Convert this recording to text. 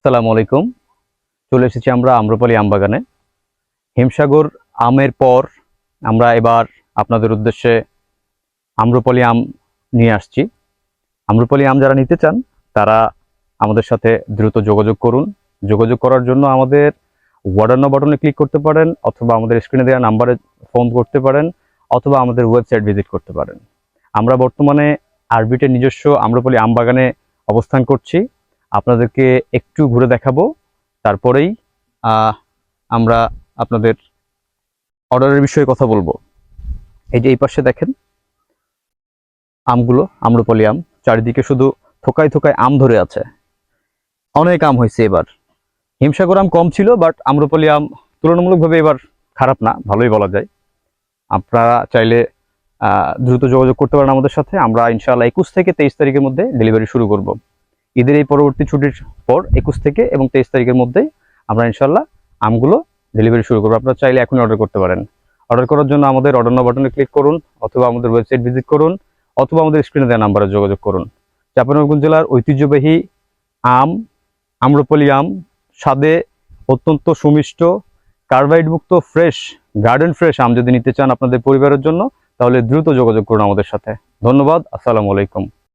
আসসালামু আলাইকুম। চলে এসেছি আমরা আম্রপালি আম বাগানে। হিমসাগর আমের পর আমরা এবার আপনাদের উদ্দেশ্যে আম্রপালি আম নিয়ে আসছি। আম্রপালি আম যারা নিতে চান তারা আমাদের সাথে দ্রুত যোগাযোগ করুন। যোগাযোগ করার জন্য আমাদের অর্ডার বাটনে ক্লিক করতে পারেন, অথবা আমাদের স্ক্রিনে দেওয়া নাম্বারে ফোন করতে পারেন, অথবা আমাদের ওয়েবসাইট ভিজিট করতে পারেন। আমরা বর্তমানে আরবিটের নিজস্ব আম্রপালি আম বাগানে অবস্থান করছি। আপনাদেরকে একটু ঘুরে দেখাবো, তারপরেই আমরা আপনাদের অর্ডারের বিষয়ে কথা বলবো। এই যে এই পাশে দেখেন আমগুলো, আম্রপালি আম, চারিদিকে শুধু থোকায় থোকায় আম ধরে আছে। অনেক আম হয়েছে এবার। হিমসাগর আম কম ছিল, বাট আম্রপালি আম তুলনামূলকভাবে এবার খারাপ না, ভালোই বলা যায়। আপনারা চাইলে দ্রুত যোগাযোগ করতে পারেন আমাদের সাথে। আমরা ইনশাআল্লাহ 21 থেকে 23 তারিখের মধ্যে ডেলিভারি শুরু করব। ঈদের এই পরবর্তী ছুটির পর 21 থেকে এবং 23 তারিখের মধ্যে আমরা ইনশাআল্লাহ আমগুলো ডেলিভারি শুরু করবো। আপনারা চাইলে এখনই অর্ডার করতে পারেন। অর্ডার করার জন্য আমাদের অর্ডার নাও বাটনে ক্লিক করুন, অথবা আমাদের ওয়েবসাইট ভিজিট করুন, অথবা আমাদের স্ক্রিনে দেওয়া নাম্বারে যোগাযোগ করুন। চাঁপাইনবাবগঞ্জ জেলার ঐতিহ্যবাহী আম, আম্রপালি আম, স্বাদে অত্যন্ত সুমিষ্ট, কার্বাইড মুক্ত ফ্রেশ, গার্ডেন ফ্রেশ আম যদি নিতে চান আপনাদের পরিবারের জন্য, তাহলে দ্রুত যোগাযোগ করুন আমাদের সাথে। ধন্যবাদ। আসসালামু আলাইকুম।